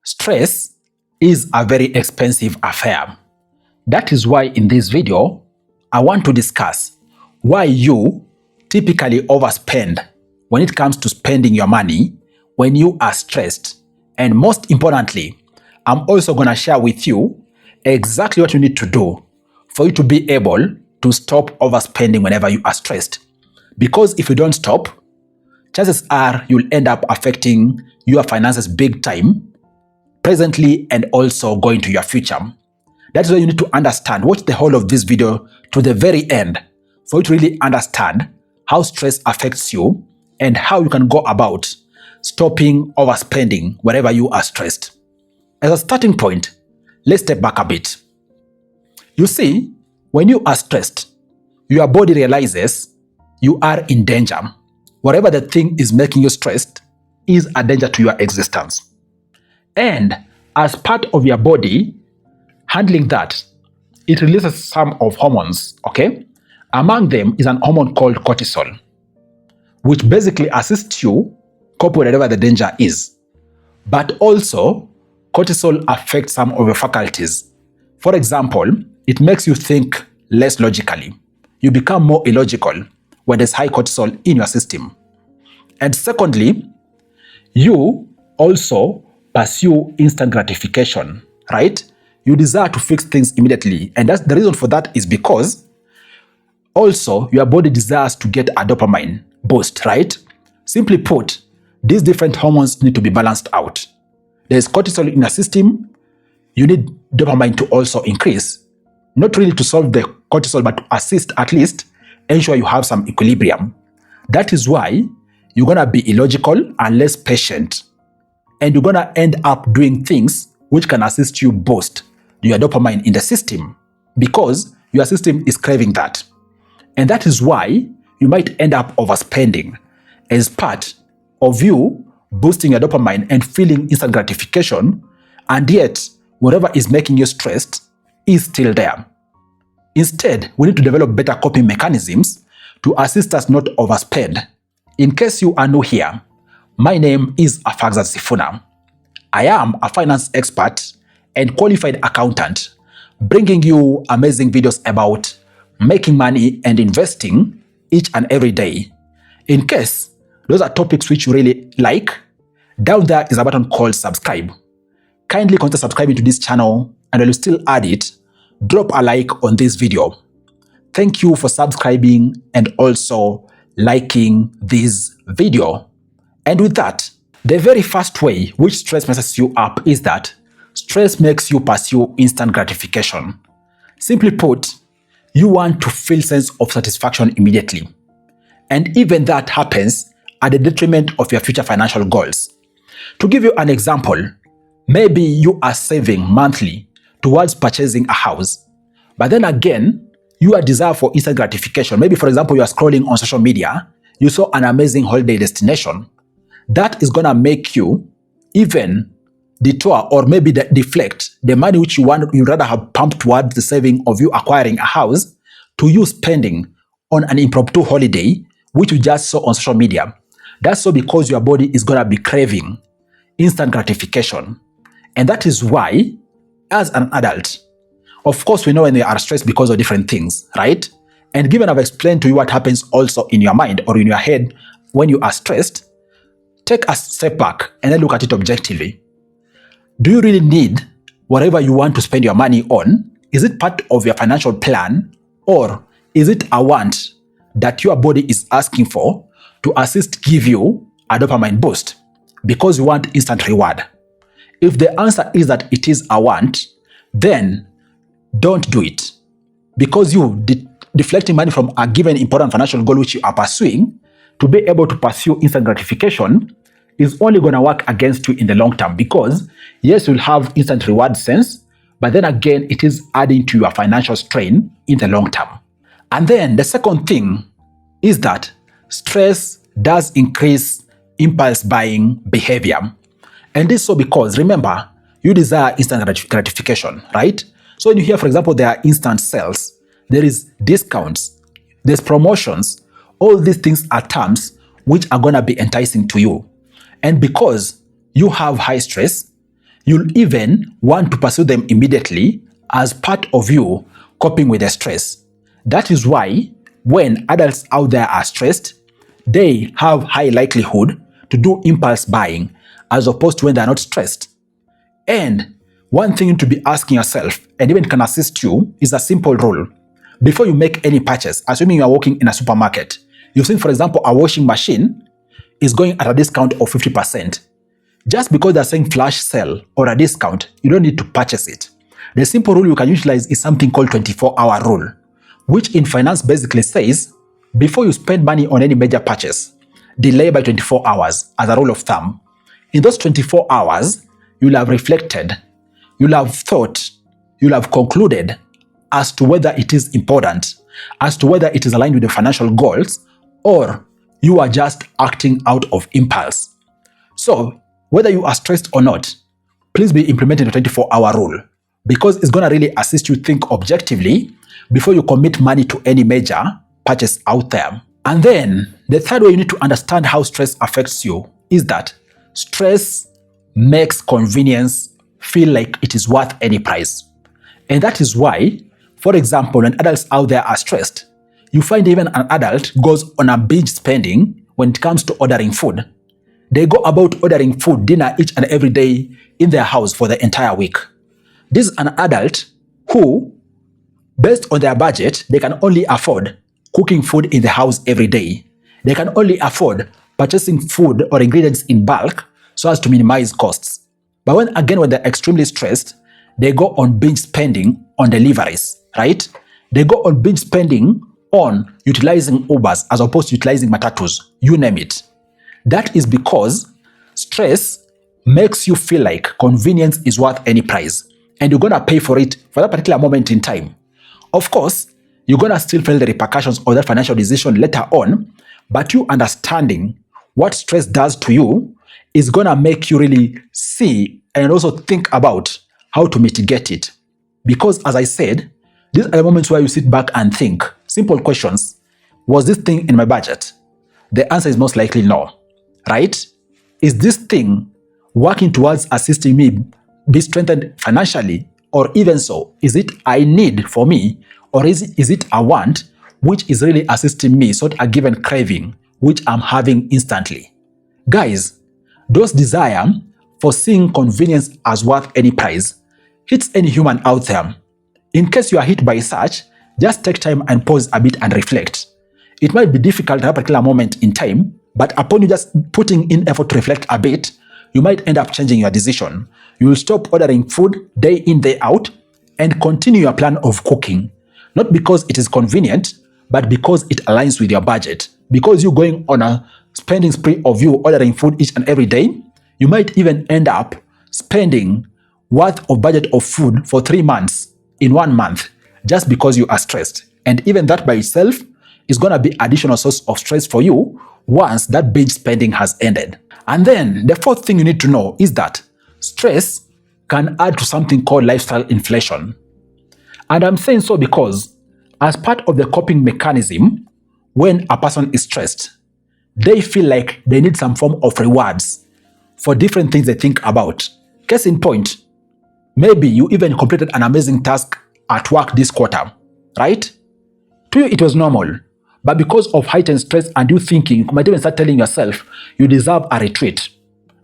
Stress is a very expensive affair. That is why in this video, I want to discuss why you typically overspend when it comes to spending your money when you are stressed. And most importantly, I'm also going to share with you exactly what you need to do for you to be able to stop overspending whenever you are stressed. Because if you don't stop, chances are you'll end up affecting your finances big time, presently and also going to your future. That's why you need to understand, watch the whole of this video to the very end for you to really understand how stress affects you and how you can go about stopping overspending whenever you are stressed. As a starting point, let's step back a bit. You see, when you are stressed, your body realizes you are in danger. Whatever the thing is making you stressed is a danger to your existence. And as part of your body handling that, it releases some of hormones, okay? Among them is an hormone called cortisol, which basically assists you cope with whatever the danger is. But also, cortisol affects some of your faculties. For example, it makes you think less logically. You become more illogical when there's high cortisol in your system. And secondly, you also pursue instant gratification, right? You desire to fix things immediately. And that's the reason for that is because also your body desires to get a dopamine boost, right? Simply put, these different hormones need to be balanced out. There's cortisol in your system. You need dopamine to also increase. Not really to solve the cortisol, but to assist at least ensure you have some equilibrium. That is why you're going to be illogical and less patient. And you're going to end up doing things which can assist you boost your dopamine in the system because your system is craving that. And that is why you might end up overspending as part of you boosting your dopamine and feeling instant gratification, and yet whatever is making you stressed is still there. Instead, we need to develop better coping mechanisms to assist us not overspend. In case you are new here, my name is Afagzat Sifuna. I am a finance expert and qualified accountant, bringing you amazing videos about making money and investing each and every day. In case those are topics which you really like, down there is a button called subscribe. Kindly consider subscribing to this channel, and while you still add it, drop a like on this video. Thank you for subscribing and also liking this video. And with that, the very first way which stress messes you up is that stress makes you pursue instant gratification. Simply put, you want to feel sense of satisfaction immediately. And even that happens at the detriment of your future financial goals. To give you an example, maybe you are saving monthly towards purchasing a house, but then again, your desire for instant gratification, maybe for example, you are scrolling on social media, you saw an amazing holiday destination, that is going to make you even detour or maybe deflect the money which you'd rather have pumped towards the saving of you acquiring a house to you spending on an impromptu holiday which you just saw on social media. That's so because your body is going to be craving instant gratification. And that is why, as an adult, of course we know when we are stressed because of different things, right? And given I've explained to you what happens also in your mind or in your head when you are stressed, take a step back and then look at it objectively. Do you really need whatever you want to spend your money on? Is it part of your financial plan, or is it a want that your body is asking for to give you a dopamine boost because you want instant reward? If the answer is that it is a want, then don't do it, because you deflecting money from a given important financial goal which you are pursuing to be able to pursue instant gratification is only going to work against you in the long term, because yes, you'll have instant reward sense, but then again, it is adding to your financial strain in the long term. And then the second thing is that stress does increase impulse buying behavior. And this is so because, remember, you desire instant gratification, right? So when you hear, for example, there are instant sales, there is discounts, there's promotions, all these things are terms which are going to be enticing to you. And because you have high stress, You'll even want to pursue them immediately as part of you coping with the stress. That is why when adults out there are stressed, they have high likelihood to do impulse buying as opposed to when they're not stressed. And one thing to be asking yourself, and even can assist you, is a simple rule. Before you make any purchase, assuming you are working in a supermarket, you've seen, for example, a washing machine is going at a discount of 50%. Just because they're saying flash sale or a discount, you don't need to purchase it. The simple rule you can utilize is something called 24-hour rule, which in finance basically says, before you spend money on any major purchase, delay by 24 hours as a rule of thumb. In those 24 hours, you'll have reflected, you'll have thought, you'll have concluded as to whether it is important, as to whether it is aligned with your financial goals, or you are just acting out of impulse. So, whether you are stressed or not, please be implementing the 24-hour rule, because it's going to really assist you think objectively before you commit money to any major purchase out there. And then, the third way you need to understand how stress affects you is that stress makes convenience feel like it is worth any price. And that is why, for example, when adults out there are stressed, you find even an adult goes on a binge spending when it comes to ordering food. They go about ordering food, dinner each and every day in their house for the entire week. This is an adult who, based on their budget, they can only afford cooking food in the house every day. They can only afford purchasing food or ingredients in bulk so as to minimize costs. But when they're extremely stressed, they go on binge spending on deliveries, right? They go on binge spending on utilizing Ubers as opposed to utilizing matatus, you name it. That is because stress makes you feel like convenience is worth any price, and you're going to pay for it for that particular moment in time. Of course, you're going to still feel the repercussions of that financial decision later on, but you understanding what stress does to you is going to make you really see and also think about how to mitigate it. Because as I said, these are the moments where you sit back and think, simple questions. Was this thing in my budget? The answer is most likely no, right? Is this thing working towards assisting me be strengthened financially? Or even so, is it a need for me? Or is it a want which is really assisting me, sort of a given craving which I'm having instantly? Guys, those desire for seeing convenience as worth any price hits any human out there. In case you are hit by such, just take time and pause a bit and reflect. It might be difficult at a particular moment in time, but upon you just putting in effort to reflect a bit, you might end up changing your decision. You will stop ordering food day in, day out, and continue your plan of cooking. Not because it is convenient, but because it aligns with your budget. Because you're going on a spending spree of you ordering food each and every day, you might even end up spending worth of budget of food for 3 months in 1 month just because you are stressed. And even that by itself is going to be additional source of stress for you once that binge spending has ended. And then the fourth thing you need to know is that stress can add to something called lifestyle inflation. And I'm saying so because as part of the coping mechanism, when a person is stressed, they feel like they need some form of rewards for different things they think about. Case in point, maybe you even completed an amazing task at work this quarter, right? To you, it was normal. But because of heightened stress and you thinking, you might even start telling yourself you deserve a retreat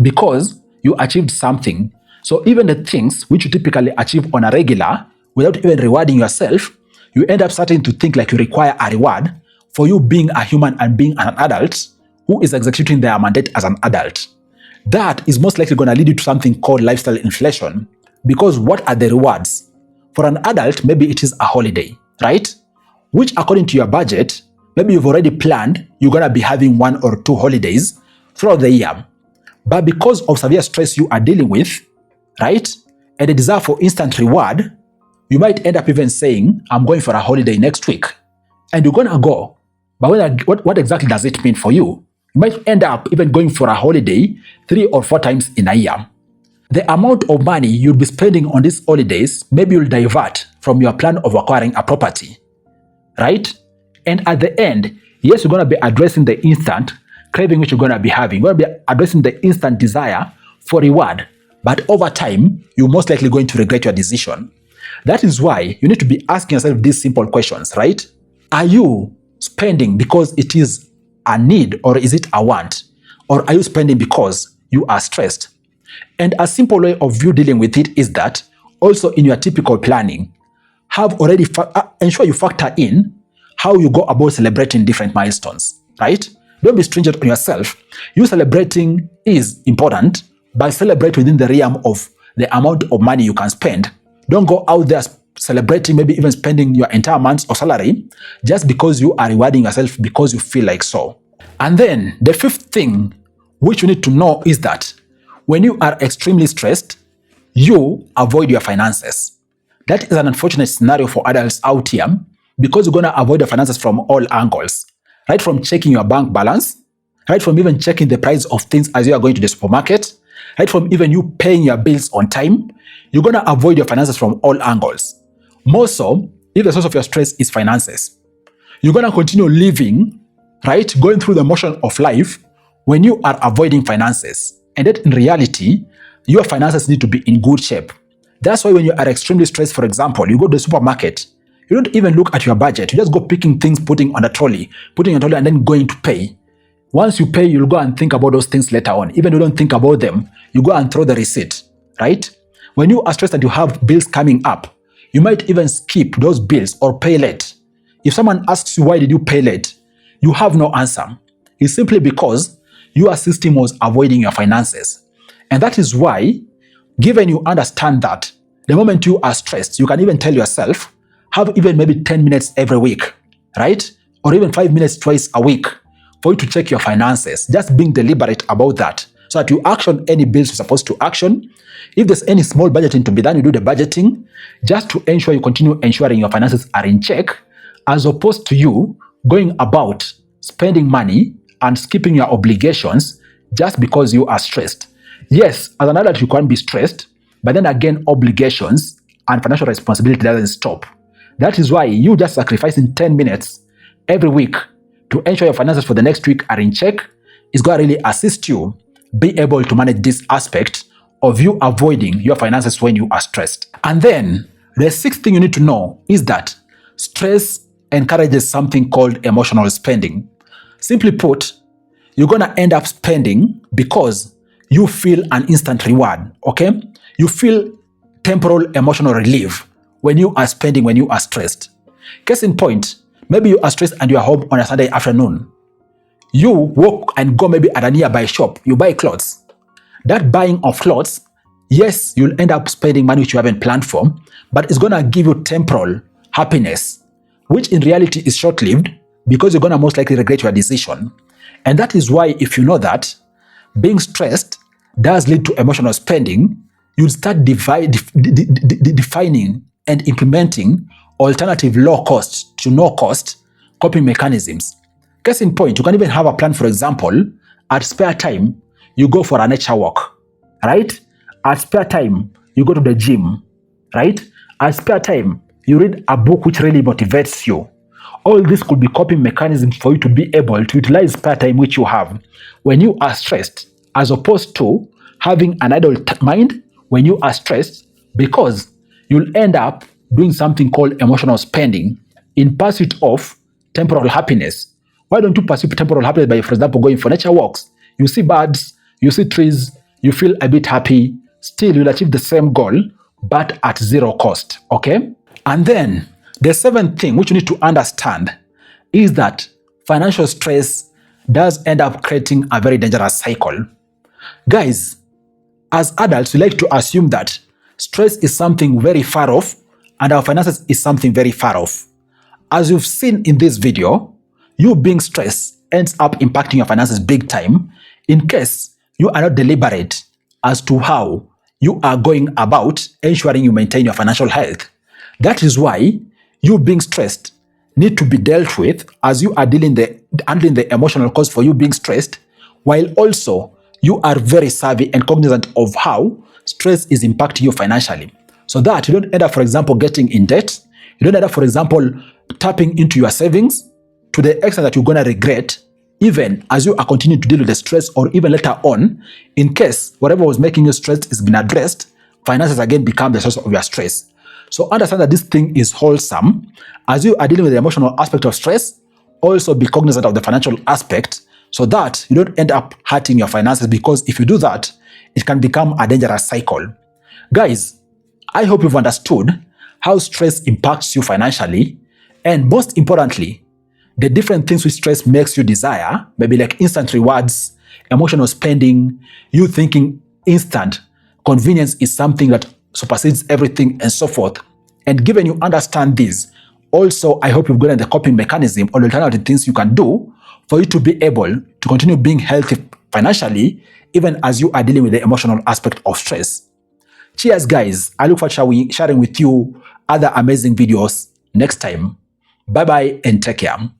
because you achieved something. So even the things which you typically achieve on a regular, without even rewarding yourself, you end up starting to think like you require a reward for you being a human and being an adult who is executing their mandate as an adult. That is most likely going to lead you to something called lifestyle inflation. Because what are the rewards? For an adult, maybe it is a holiday, right? Which according to your budget, maybe you've already planned you're going to be having 1 or 2 holidays throughout the year. But because of severe stress you are dealing with, right, and the desire for instant reward, you might end up even saying, I'm going for a holiday next week. And you're going to go. But what exactly does it mean for you? You might end up even going for a holiday 3 or 4 times in a year. The amount of money you'll be spending on these holidays, maybe you'll divert from your plan of acquiring a property, right? And at the end, yes, you're going to be addressing the instant craving which you're going to be having. You're going to be addressing the instant desire for reward. but over time, you're most likely going to regret your decision. That is why you need to be asking yourself these simple questions, right? Are you spending because it is a need or is it a want? Or are you spending because you are stressed? And a simple way of you dealing with it is that also in your typical planning, ensure you factor in how you go about celebrating different milestones, right? Don't be stringent on yourself. You celebrating is important, but celebrate within the realm of the amount of money you can spend. Don't go out there celebrating, maybe even spending your entire month's or salary just because you are rewarding yourself because you feel like so. And then the fifth thing which you need to know is that when you are extremely stressed, you avoid your finances. That is an unfortunate scenario for adults out here because you're going to avoid the finances from all angles, right from checking your bank balance, right from even checking the price of things as you are going to the supermarket, right from even you paying your bills on time. You're going to avoid your finances from all angles. More so, if the source of your stress is finances, you're going to continue living, right, going through the motion of life when you are avoiding finances. And that in reality, your finances need to be in good shape. That's why when you are extremely stressed, for example, you go to the supermarket, you don't even look at your budget. You just go picking things, putting on a trolley, and then going to pay. Once you pay, you'll go and think about those things later on. Even if you don't think about them, you go and throw the receipt, right? When you are stressed and you have bills coming up, you might even skip those bills or pay late. If someone asks you, why did you pay late? You have no answer. It's simply because your system was avoiding your finances. And that is why, given you understand that, the moment you are stressed, you can even tell yourself, have even maybe 10 minutes every week, right? Or even 5 minutes twice a week for you to check your finances. Just being deliberate about that so that you action any bills you're supposed to action. If there's any small budgeting to be done, you do the budgeting just to ensure you continue ensuring your finances are in check, as opposed to you going about spending money and skipping your obligations just because you are stressed. Yes, as an adult, you can't be stressed, but then again, obligations and financial responsibility doesn't stop. That is why you just sacrificing 10 minutes every week to ensure your finances for the next week are in check is going to really assist you be able to manage this aspect of you avoiding your finances when you are stressed. And then the sixth thing you need to know is that stress encourages something called emotional spending. Simply put, you're going to end up spending because you feel an instant reward, okay? You feel temporal emotional relief when you are spending, when you are stressed. Case in point, maybe you are stressed and you are home on a Sunday afternoon. You walk and go maybe at a nearby shop, you buy clothes. That buying of clothes, yes, you'll end up spending money which you haven't planned for, but it's going to give you temporal happiness, which in reality is short-lived because you're going to most likely regret your decision. And that is why, if you know that being stressed does lead to emotional spending, you'll start defining and implementing alternative low-cost to no-cost coping mechanisms. Case in point, you can even have a plan, for example, at spare time, you go for a nature walk, right? At spare time, you go to the gym, right? At spare time, you read a book which really motivates you. All this could be coping mechanisms for you to be able to utilize spare time which you have when you are stressed, as opposed to having an idle mind when you are stressed, because you'll end up doing something called emotional spending in pursuit of temporal happiness. Why don't you pursue temporal happiness by, for example, going for nature walks? You see birds, you see trees, you feel a bit happy, still you'll achieve the same goal, but at zero cost, okay? And then the seventh thing which you need to understand is that financial stress does end up creating a very dangerous cycle. Guys, as adults, we like to assume that stress is something very far off and our finances is something very far off. As you've seen in this video, you being stressed ends up impacting your finances big time in case you are not deliberate as to how you are going about ensuring you maintain your financial health. That is why you being stressed need to be dealt with as you are handling the emotional cost for you being stressed, while also you are very savvy and cognizant of how stress is impacting you financially. So that you don't end up, for example, getting in debt. You don't end up, for example, tapping into your savings to the extent that you're going to regret even as you are continuing to deal with the stress, or even later on, in case whatever was making you stressed is been addressed, finances again become the source of your stress. So understand that this thing is wholesome. As you are dealing with the emotional aspect of stress, also be cognizant of the financial aspect so that you don't end up hurting your finances, because if you do that, it can become a dangerous cycle. Guys, I hope you've understood how stress impacts you financially, and most importantly, the different things which stress makes you desire, maybe like instant rewards, emotional spending, you thinking instant convenience is something that supersedes everything, and so forth. And given you understand this, also I hope you've gotten the coping mechanism or alternative things you can do for you to be able to continue being healthy financially, even as you are dealing with the emotional aspect of stress. Cheers, guys. I look forward to sharing with you other amazing videos next time. Bye bye and take care.